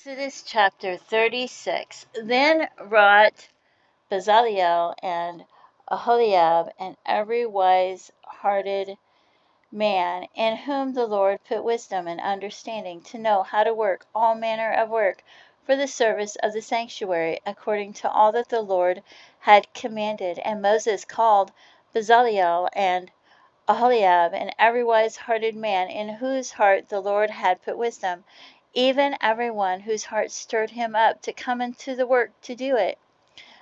Exodus chapter 36. Then wrought Bezaleel and Aholiab and every wise-hearted man in whom the Lord put wisdom and understanding to know how to work all manner of work for the service of the sanctuary, according to all that the Lord had commanded. And Moses called Bezaleel and Aholiab and every wise-hearted man in whose heart the Lord had put wisdom, even every one whose heart stirred him up to come into the work to do it.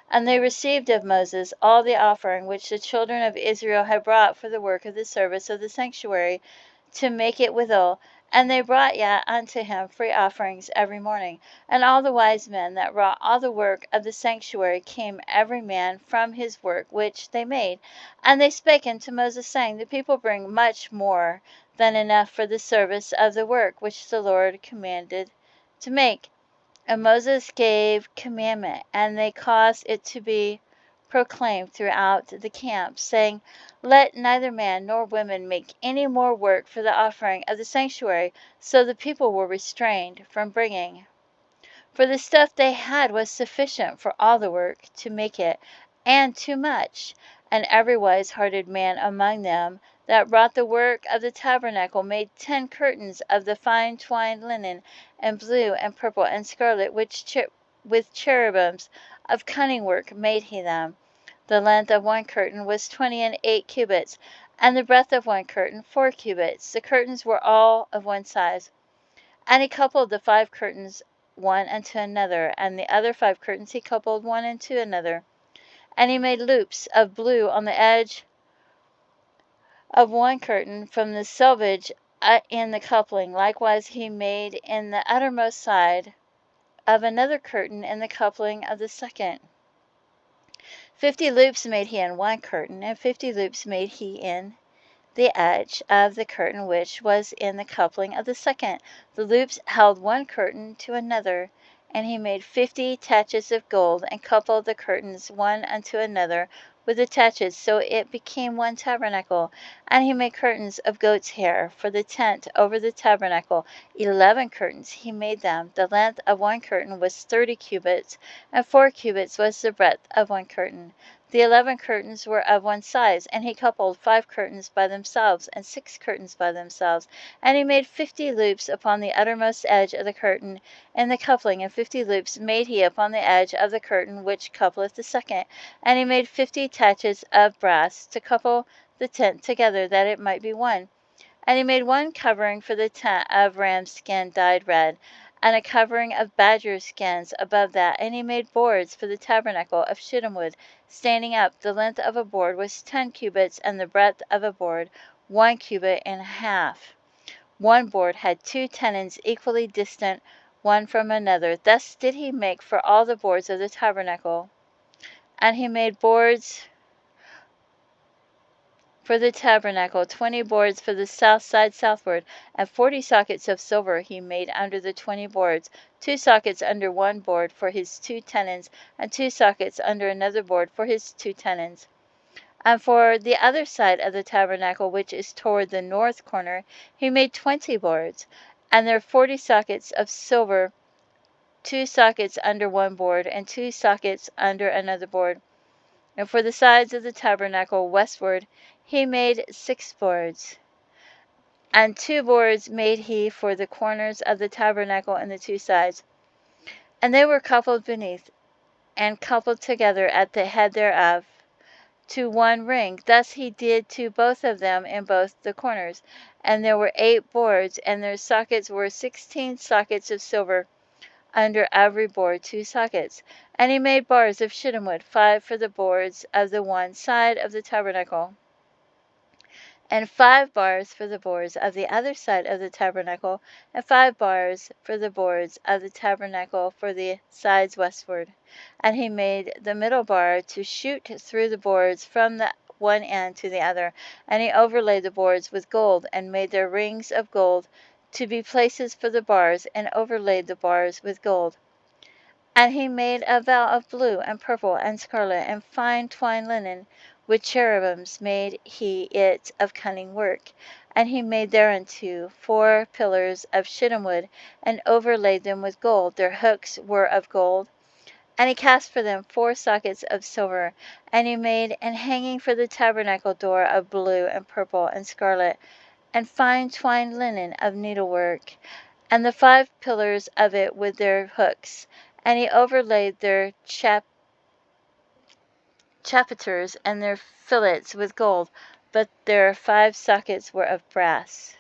And they received of Moses all the offering which the children of Israel had brought for the work of the service of the sanctuary, to make it withal. And they brought yet unto him free offerings every morning. And all the wise men that wrought all the work of the sanctuary came every man from his work which they made. And they spake unto Moses, saying, The people bring much more than enough for the service of the work which the Lord commanded to make. And Moses gave commandment, and they caused it to be proclaimed throughout the camp, saying, Let neither man nor woman make any more work for the offering of the sanctuary. So the people were restrained from bringing. For the stuff they had was sufficient for all the work to make it, and too much. And every wise-hearted man among them that wrought the work of the tabernacle made 10 curtains of the fine twined linen, and blue and purple and scarlet, with cherubims of cunning work made he them. The length of one curtain was 28 cubits, and the breadth of one curtain 4 cubits. The curtains were all of one size. And he coupled the 5 curtains one unto another, and the other 5 curtains he coupled one unto another. And he made loops of blue on the edge of one curtain from the selvage in the coupling. Likewise he made in the uttermost side of another curtain in the coupling of the second. 50 loops made he in one curtain, and 50 loops made he in the edge of the curtain which was in the coupling of the second. The loops held one curtain to another. And he made 50 taches of gold, and coupled the curtains one unto another with the taches, so it became one tabernacle. And he made curtains of goat's hair for the tent over the tabernacle. 11 curtains he made them. The length of one curtain was 30 cubits, and 4 cubits was the breadth of one curtain. The 11 curtains were of one size, and he coupled 5 curtains by themselves, and 6 curtains by themselves. And he made 50 loops upon the uttermost edge of the curtain in the coupling, and 50 loops made he upon the edge of the curtain which coupleth the second. And he made 50 taches of brass to couple the tent together, that it might be one. And he made one covering for the tent of ram's skin dyed red, and a covering of badger skins above that. And he made boards for the tabernacle of shittim wood, standing up. The length of a board was 10 cubits, and the breadth of a board 1 cubit and a half. One board had 2 tenons equally distant one from another. Thus did he make for all the boards of the tabernacle. And he made boards for the tabernacle, 20 boards for the south side southward, and 40 sockets of silver he made under the 20 boards, 2 sockets under one board for his 2 tenons, and 2 sockets under another board for his 2 tenons. And for the other side of the tabernacle, which is toward the north corner, he made 20 boards, and there 40 sockets of silver, 2 sockets under one board, and 2 sockets under another board. And for the sides of the tabernacle westward, he made 6 boards. And 2 boards made he for the corners of the tabernacle and the 2 sides. And they were coupled beneath, and coupled together at the head thereof, to one ring. Thus he did to both of them in both the corners. And there were 8 boards, and their sockets were 16 sockets of silver, under every board 2 sockets. And he made bars of shittim wood, 5 for the boards of the one side of the tabernacle, and 5 bars for the boards of the other side of the tabernacle, and 5 bars for the boards of the tabernacle for the sides westward. And he made the middle bar to shoot through the boards from the one end to the other. And he overlaid the boards with gold, and made their rings of gold to be places for the bars, and overlaid the bars with gold. And he made a veil of blue and purple and scarlet and fine twined linen. With cherubims made he it of cunning work. And he made thereunto 4 pillars of shittim wood, and overlaid them with gold. Their hooks were of gold. And he cast for them 4 sockets of silver. And he made an hanging for the tabernacle door of blue and purple and scarlet, and fine twined linen of needlework, and the 5 pillars of it with their hooks. And he overlaid their chapiters and their fillets with gold, but their 5 sockets were of brass.